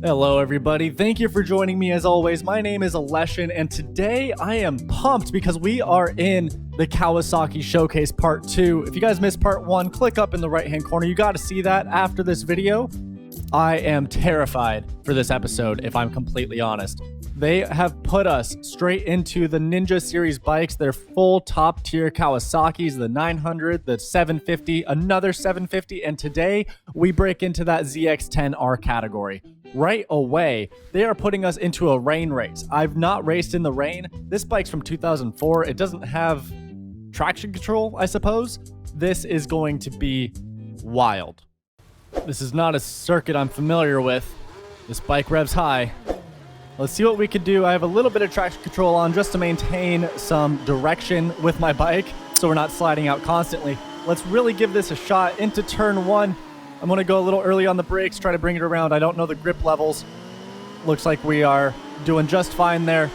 Hello everybody, thank you for joining me as always. My name is Aleshin and today I am pumped because we are in the Kawasaki Showcase Part 2. If you guys missed Part 1, click up in the right hand corner. You got to see that after this video. I am terrified for this episode, if I'm completely honest. They have put us straight into the Ninja Series bikes. They're full top tier Kawasaki's, the 900, the 750, another 750, and today we break into that ZX10r category. Right away, they are putting us into a rain race. I've not raced in the rain. This bike's from 2004. It doesn't have traction control, I suppose. This is going to be wild. This is not a circuit I'm familiar with. This bike revs high. Let's see what we can do. I have a little bit of traction control on just to maintain some direction with my bike so we're not sliding out constantly. Let's really give this a shot into turn 1. I'm going to go a little early on the brakes, try to bring it around. I don't know the grip levels. Looks like we are doing just fine there.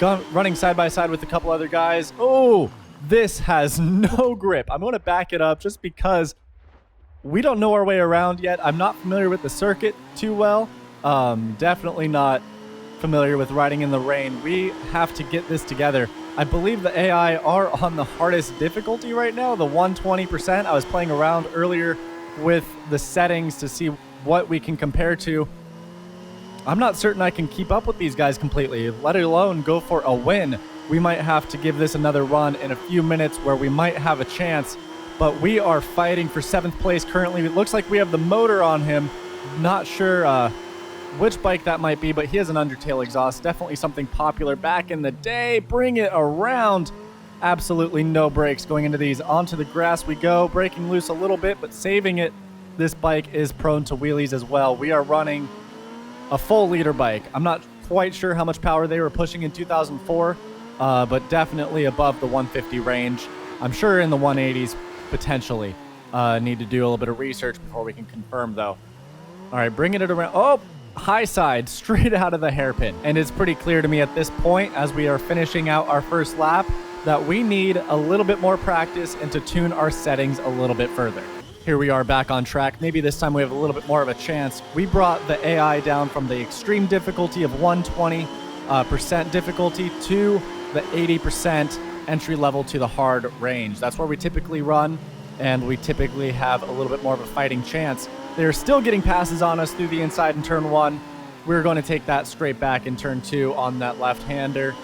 Running side by side with a couple other guys. Oh, this has no grip. I'm going to back it up just because we don't know our way around yet. I'm not familiar with the circuit too well. Definitely not familiar with riding in the rain. We have to get this together. I believe the AI are on the hardest difficulty right now, the 120%. I was playing around earlier with the settings to see what we can compare to. I'm not certain I can keep up with these guys completely, let alone go for a win. We might have to give this another run in a few minutes where we might have a chance, but we are fighting for 7th place currently. It looks like we have the motor on him. Not sure which bike that might be, but he has an undertail exhaust. Definitely something popular back in the day. Bring it around. Absolutely no brakes going into these. Onto the grass we go, breaking loose a little bit, but saving it. This bike is prone to wheelies as well. We are running a full liter bike. I'm not quite sure how much power they were pushing in 2004, but definitely above the 150 range. I'm sure in the 180s, potentially. Need to do a little bit of research before we can confirm, though. All right, bringing it around. Oh, high side, straight out of the hairpin. And it's pretty clear to me at this point, as we are finishing out our first lap, that we need a little bit more practice and to tune our settings a little bit further. Here we are back on track. Maybe this time we have a little bit more of a chance. We brought the AI down from the extreme difficulty of 120% difficulty to the 80% entry level to the hard range. That's where we typically run, and we typically have a little bit more of a fighting chance. They're still getting passes on us through the inside in turn 1. We're going to take that straight back in turn 2 on that left-hander.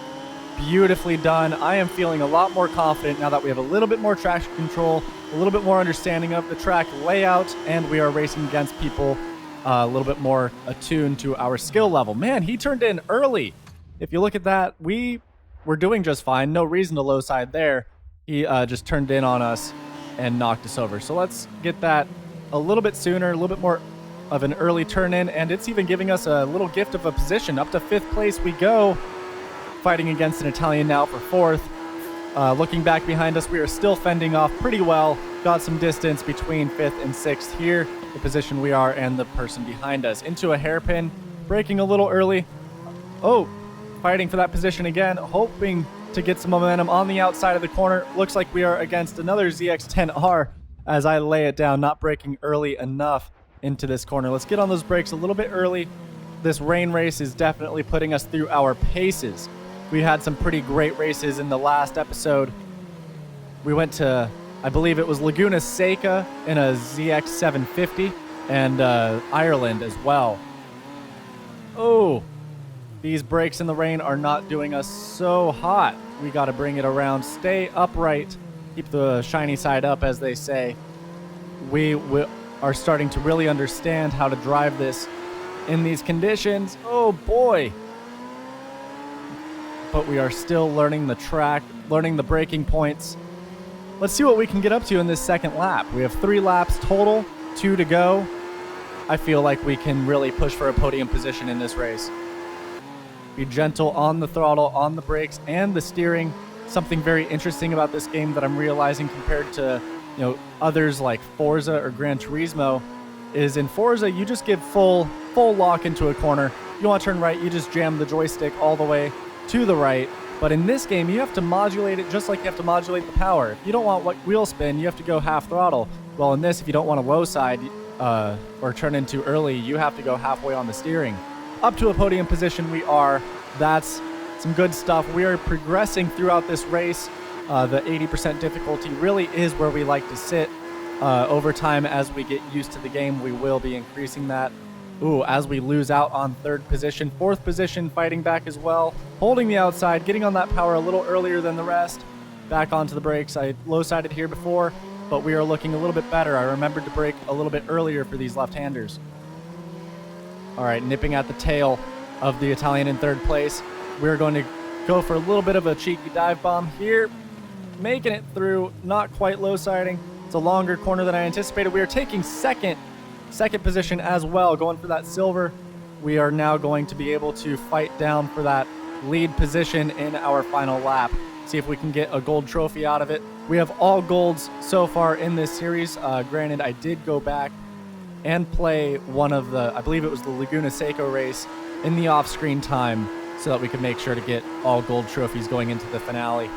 Beautifully done. I am feeling a lot more confident now that we have a little bit more traction control, a little bit more understanding of the track layout, and we are racing against people a little bit more attuned to our skill level. Man, he turned in early. If you look at that, we were doing just fine. No reason to low side there. He just turned in on us and knocked us over. So let's get that a little bit sooner, a little bit more of an early turn in, and it's even giving us a little gift of a position. Up to 5th place we go. Fighting against an Italian now for 4th. Looking back behind us, we are still fending off pretty well. Got some distance between 5th and 6th here, the position we are and the person behind us. Into a hairpin, braking a little early. Oh, fighting for that position again, hoping to get some momentum on the outside of the corner. Looks like we are against another ZX10r as I lay it down, not braking early enough into this corner. Let's get on those brakes a little bit early. This rain race is definitely putting us through our paces. We had some pretty great races in the last episode. We went to, I believe it was Laguna Seca in a ZX750 and Ireland as well. Oh, these brakes in the rain are not doing us so hot. We got to bring it around. Stay upright. Keep the shiny side up, as they say. We are starting to really understand how to drive this in these conditions. Oh boy. But we are still learning the track, learning the braking points. Let's see what we can get up to in this second lap. We have 3 laps total, 2 to go. I feel like we can really push for a podium position in this race. Be gentle on the throttle, on the brakes, and the steering. Something very interesting about this game that I'm realizing compared to, others like Forza or Gran Turismo is in Forza, you just give full lock into a corner. You want to turn right, you just jam the joystick all the way to the right, But in this game, you have to modulate it just like you have to modulate the power. If you don't want wheel spin, you have to go half throttle. Well, in this, if you don't want a low side or turn in too early, you have to go halfway on the steering. Up to a podium position we are. That's some good stuff. We are progressing throughout this race. The 80% difficulty really is where we like to sit. Over time, as we get used to the game, we will be increasing that. Ooh, as we lose out on third position, fourth position, fighting back as well. Holding the outside, getting on that power a little earlier than the rest. Back onto the brakes. I low-sided here before, but we are looking a little bit better. I remembered to brake a little bit earlier for these left-handers. All right, nipping at the tail of the Italian in third place. We're going to go for a little bit of a cheeky dive bomb here. Making it through, not quite low-siding. It's a longer corner than I anticipated. We are taking second position as well, going for that silver. We are now going to be able to fight down for that lead position in our final lap. See if we can get a gold trophy out of it. We have all golds so far in this series. Granted, I did go back and play one of the, I believe it was the Laguna Seco race in the off-screen time so that we could make sure to get all gold trophies going into the finale.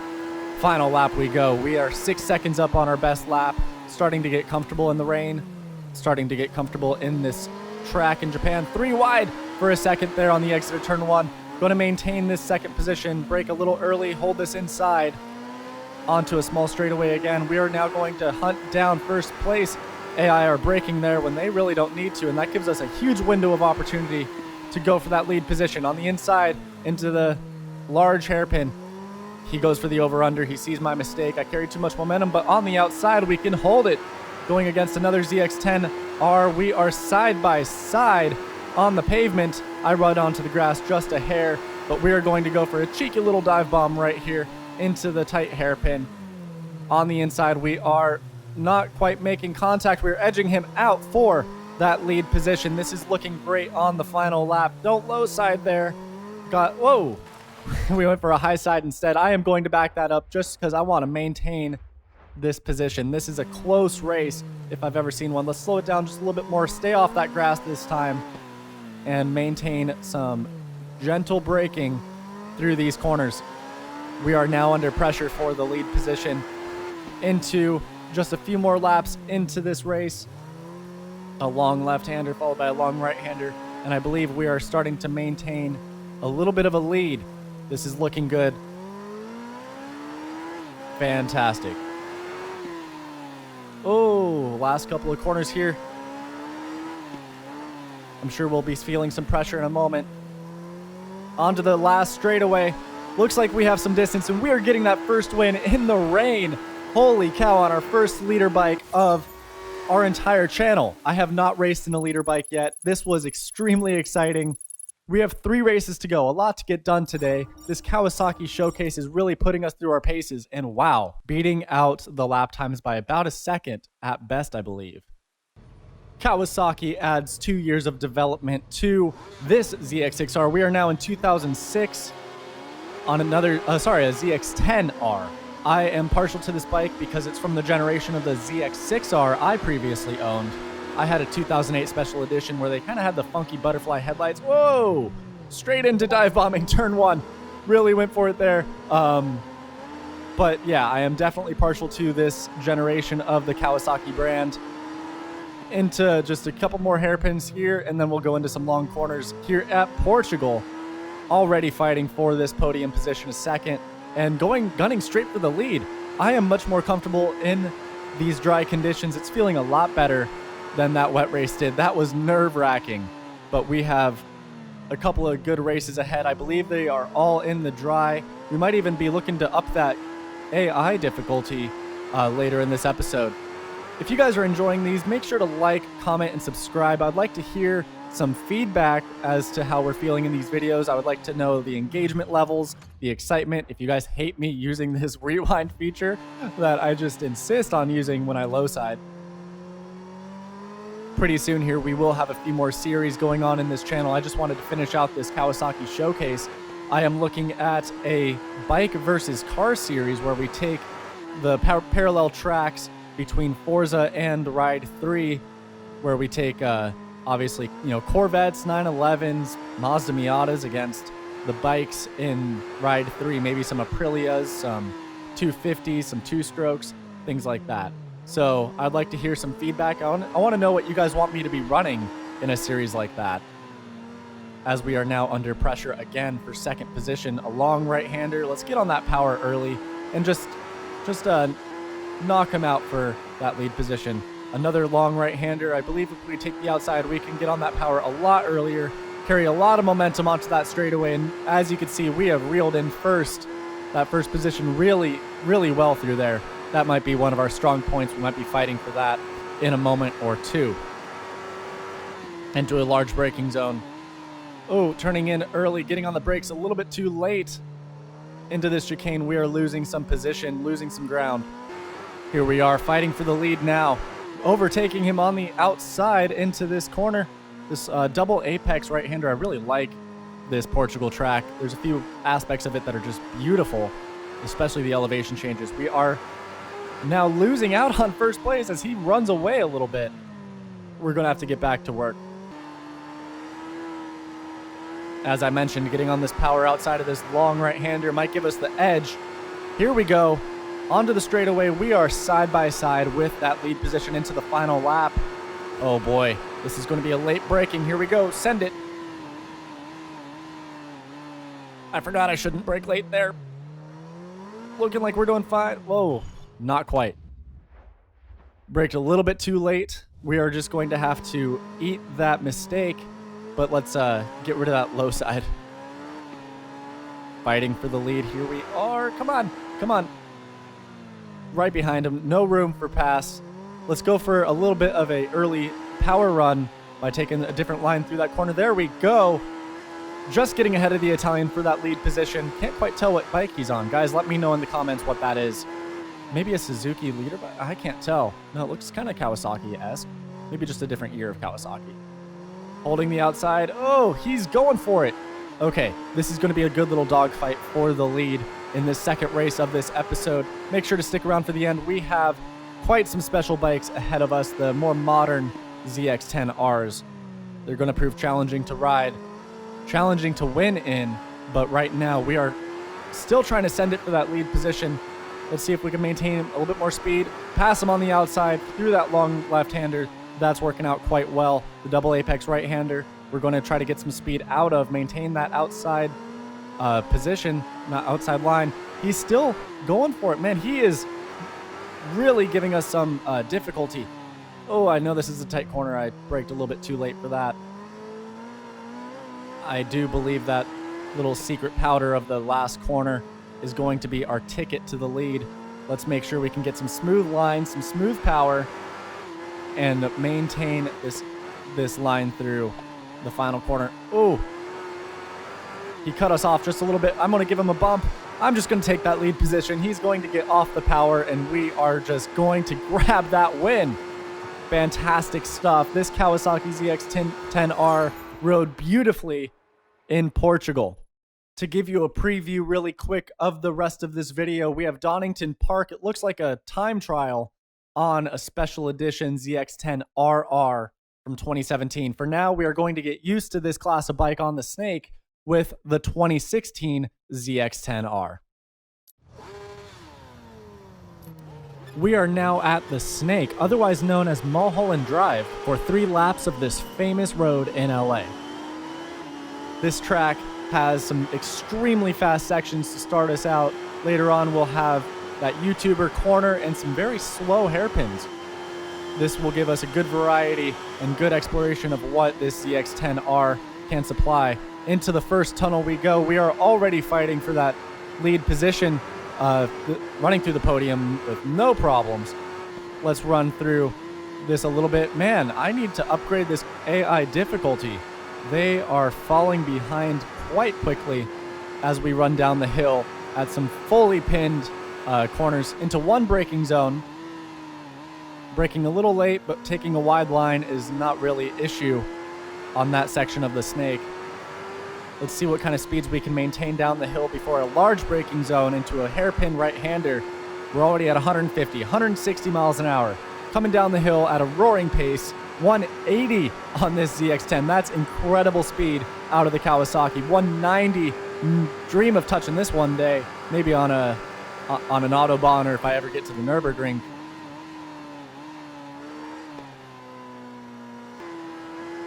Final lap we go. We are 6 seconds up on our best lap, starting to get comfortable in the rain, starting to get comfortable in this track in Japan. 3 wide for a second there on the exit of turn 1. Going to maintain this second position, brake a little early, hold this inside onto a small straightaway again. We are now going to hunt down first place. AI are braking there when they really don't need to, and that gives us a huge window of opportunity to go for that lead position. On the inside into the large hairpin, he goes for the over-under. He sees my mistake. I carried too much momentum, but on the outside, we can hold it. Going against another ZX10R, we are side by side on the pavement. I run onto the grass just a hair, but we are going to go for a cheeky little dive bomb right here into the tight hairpin. On the inside, we are not quite making contact. We're edging him out for that lead position. This is looking great on the final lap. Don't low side there. Whoa. We went for a high side instead. I am going to back that up just because I want to maintain this position. This is a close race if I've ever seen one. Let's slow it down just a little bit more. Stay off that grass this time and maintain some gentle braking through these corners. We are now under pressure for the lead position into just a few more laps into this race. A long left-hander followed by a long right-hander, and I believe we are starting to maintain a little bit of a lead. This is looking good. Fantastic. Oh, last couple of corners here. I'm sure we'll be feeling some pressure in a moment. Onto the last straightaway. Looks like we have some distance, and we are getting that first win in the rain. Holy cow, on our first leader bike of our entire channel. I have not raced in a leader bike yet. This was extremely exciting. We have 3 races to go, a lot to get done today. This Kawasaki Showcase is really putting us through our paces, and wow, beating out the lap times by about a second at best, I believe. Kawasaki adds 2 years of development to this ZX6R. We are now in 2006 on another, a ZX10R. I am partial to this bike because it's from the generation of the ZX6R I previously owned. I had a 2008 special edition where they kind of had the funky butterfly headlights. Whoa! Straight into dive bombing turn 1. Really went for it there. But yeah, I am definitely partial to this generation of the Kawasaki brand. Into just a couple more hairpins here, and then we'll go into some long corners here at Portugal. Already fighting for this podium position a second and gunning straight for the lead. I am much more comfortable in these dry conditions. It's feeling a lot better than that wet race did. That was nerve-wracking, but we have a couple of good races ahead. I believe they are all in the dry. We might even be looking to up that AI difficulty later in this episode. If you guys are enjoying these, make sure to like, comment, and subscribe. I'd like to hear some feedback as to how we're feeling in these videos. I would like to know the engagement levels, the excitement. If you guys hate me using this rewind feature that I just insist on using when I low side. Pretty soon here, we will have a few more series going on in this channel. I just wanted to finish out this Kawasaki Showcase. I am looking at a bike versus car series where we take the parallel tracks between Forza and Ride 3, where we take obviously, Corvettes, 911s, Mazda Miatas against the bikes in Ride 3, maybe some Aprilias, some 250s, some two-strokes, things like that. So I'd like to hear some feedback. I want to know what you guys want me to be running in a series like that, as we are now under pressure again for second position. A long right-hander. Let's get on that power early and just knock him out for that lead position. Another long right-hander. I believe if we take the outside, we can get on that power a lot earlier, carry a lot of momentum onto that straightaway, and as you can see, we have reeled in that first position really, really well through there. That might be one of our strong points. We might be fighting for that in a moment or two. Into a large braking zone. Oh, turning in early, getting on the brakes a little bit too late into this chicane. We are losing some position, losing some ground. Here we are fighting for the lead now, overtaking him on the outside into this corner. This double apex right-hander, I really like this Portugal track. There's a few aspects of it that are just beautiful, especially the elevation changes. We are now losing out on first place as he runs away a little bit. We're going to have to get back to work. As I mentioned, getting on this power outside of this long right-hander might give us the edge. Here we go. Onto the straightaway. We are side by side with that lead position into the final lap. Oh boy, this is going to be a late braking. Here we go. Send it. I forgot I shouldn't brake late there. Looking like we're doing fine. Whoa, not quite. Braked a little bit too late. We are just going to have to eat that mistake. But let's get rid of that low side. Fighting for the lead. Here we are. Come on. Come on. Right behind him. No room for pass. Let's go for a little bit of a early power run by taking a different line through that corner. There we go. Just getting ahead of the Italian for that lead position. Can't quite tell what bike he's on. Guys, let me know in the comments what that is. Maybe a Suzuki leader bike? I can't tell. No, it looks kind of Kawasaki-esque. Maybe just a different year of Kawasaki. Holding the outside. Oh, he's going for it. Okay, this is going to be a good little dogfight for the lead in this second race of this episode. Make sure to stick around for the end. We have quite some special bikes ahead of us, the more modern ZX10Rs. They're going to prove challenging to ride, challenging to win in, but right now we are still trying to send it for that lead position. Let's see if we can maintain a little bit more speed, pass him on the outside through that long left-hander. That's working out quite well. The double apex right-hander, we're going to try to get some speed out of, maintain that outside position, not outside line. He's still going for it. Man, he is really giving us some difficulty. Oh, I know this is a tight corner. I braked a little bit too late for that. I do believe that little secret powder of the last corner is going to be our ticket to the lead. Let's make sure we can get some smooth lines, some smooth power, and maintain this line through the final corner. Oh, he cut us off just a little bit. I'm going to give him a bump. I'm just going to take that lead position. He's going to get off the power, and we are just going to grab that win. Fantastic stuff. This Kawasaki ZX10r rode beautifully in Portugal. To give you a preview really quick of the rest of this video, we have Donington Park. It looks like a time trial on a special edition ZX10rr from 2017. For now, we are going to get used to this class of bike on the Snake with the 2016 ZX10r. We are now at the Snake, otherwise known as Mulholland Drive, for 3 laps of this famous road in LA. This track has some extremely fast sections to start us out. Later on, we'll have that YouTuber corner and some very slow hairpins. This will give us a good variety and good exploration of what this ZX10r can supply. Into the first tunnel we go. We are already fighting for that lead position, running through the podium with no problems. Let's run through this a little bit. Man, I need to upgrade this AI difficulty. They are falling behind quite quickly as we run down the hill at some fully pinned corners into one braking zone. Braking a little late, but taking a wide line is not really an issue on that section of the Snake. Let's see what kind of speeds we can maintain down the hill before a large braking zone into a hairpin right-hander. We're already at 150, 160 miles an hour. Coming down the hill at a roaring pace, 180 on this ZX10. That's incredible speed out of the Kawasaki. 190 dream of touching this one day, maybe on an Autobahn, or if I ever get to the Nürburgring.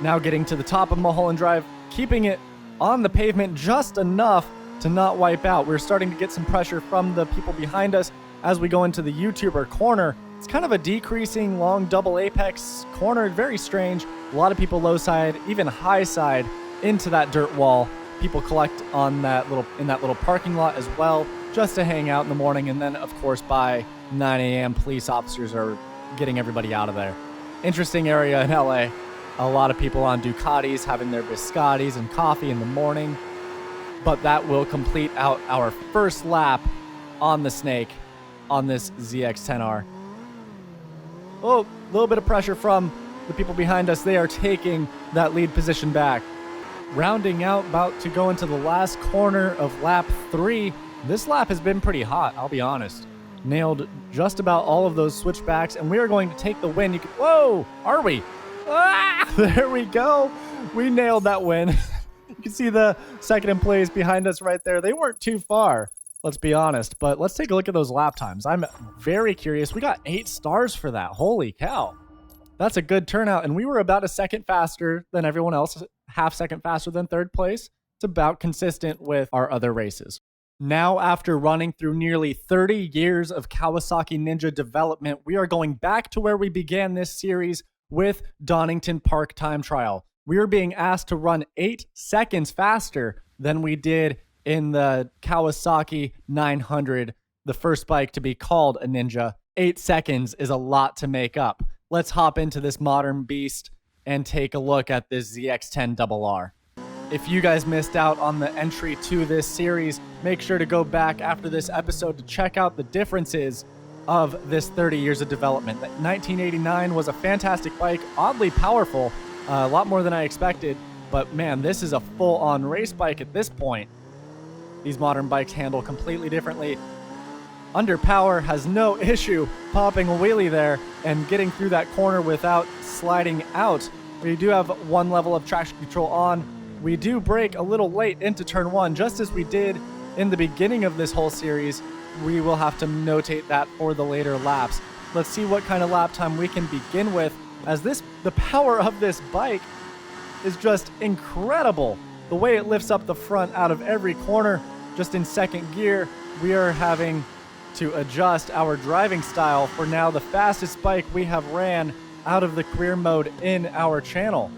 Now getting to the top of Mulholland Drive, keeping it on the pavement just enough to not wipe out. We're starting to get some pressure from the people behind us as we go into the YouTuber corner. It's kind of a decreasing long double apex corner, very strange. A lot of people low side, even high side into that dirt wall. People collect on that little parking lot as well, just to hang out in the morning. And then of course by 9 a.m. police officers are getting everybody out of there. Interesting area in LA. A lot of people on Ducatis having their biscottis and coffee in the morning. But that will complete out our first lap on the snake on this ZX10R. Oh, a little bit of pressure from the people behind us. They are taking that lead position back. Rounding out, about to go into the last corner of lap 3. This lap has been pretty hot, I'll be honest. Nailed just about all of those switchbacks, and we are going to take the win. Whoa, are we? Ah, there we go. We nailed that win. You can see the second in place behind us right there. They weren't too far, let's be honest. But let's take a look at those lap times. I'm very curious. We got 8 stars for that. Holy cow. That's a good turnout. And we were about a second faster than everyone else, half second faster than third place. It's about consistent with our other races. Now, after running through nearly 30 years of Kawasaki Ninja development, we are going back to where we began this series with Donington Park Time Trial. We are being asked to run 8 seconds faster than we did in the Kawasaki 900, the first bike to be called a Ninja. 8 seconds is a lot to make up. Let's hop into this modern beast and take a look at this ZX10r. If you guys missed out on the entry to this series, make sure to go back after this episode to check out the differences of this 30 years of development. 1989 was a fantastic bike, oddly powerful, a lot more than I expected, but man, this is a full-on race bike at this point. These modern bikes handle completely differently. Underpower has no issue popping a wheelie there and getting through that corner without sliding out. We do have one level of traction control on. We do brake a little late into turn 1, just as we did in the beginning of this whole series. We will have to notate that for the later laps. Let's see what kind of lap time we can begin with, as the power of this bike is just incredible. The way it lifts up the front out of every corner, just in second gear. We are having to adjust our driving style for now the fastest bike we have ran out of the career mode in our channel.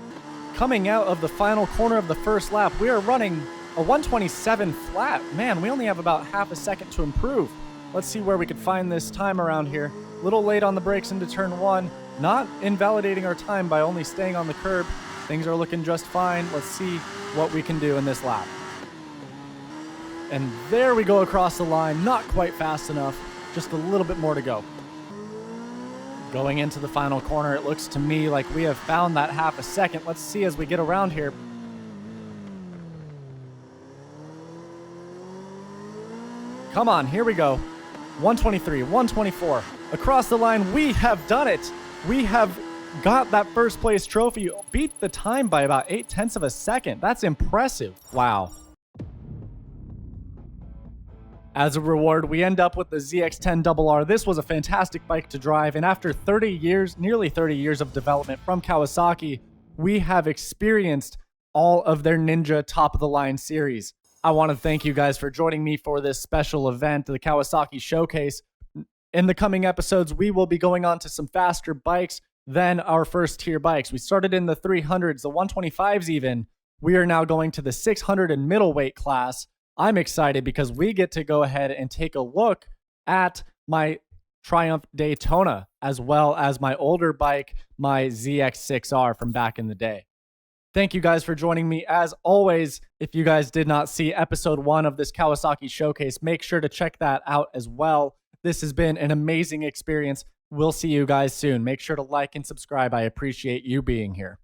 Coming out of the final corner of the first lap, we are running a 127 flat. Man, we only have about half a second to improve. Let's see where we could find this time around here. A little late on the brakes into turn 1, not invalidating our time by only staying on the curb. Things are looking just fine. Let's see what we can do in this lap. And there we go across the line. Not quite fast enough. Just a little bit more to go. Going into the final corner, it looks to me like we have found that half a second. Let's see as we get around here. Come on, here we go. 123, 124. Across the line, we have done it. We have got that first place trophy. Beat the time by about 0.8 of a second. That's impressive. Wow. As a reward, we end up with the ZX10r. This was a fantastic bike to drive, and after 30 years, nearly 30 years of development from Kawasaki, we have experienced all of their Ninja top-of-the-line series. I want to thank you guys for joining me for this special event, the Kawasaki Showcase. In the coming episodes, we will be going on to some faster bikes than our first-tier bikes. We started in the 300s, the 125s even. We are now going to the 600 and middleweight class. I'm excited because we get to go ahead and take a look at my Triumph Daytona, as well as my older bike, my ZX6R from back in the day. Thank you guys for joining me. As always, if you guys did not see episode 1 of this Kawasaki Showcase, make sure to check that out as well. This has been an amazing experience. We'll see you guys soon. Make sure to like and subscribe. I appreciate you being here.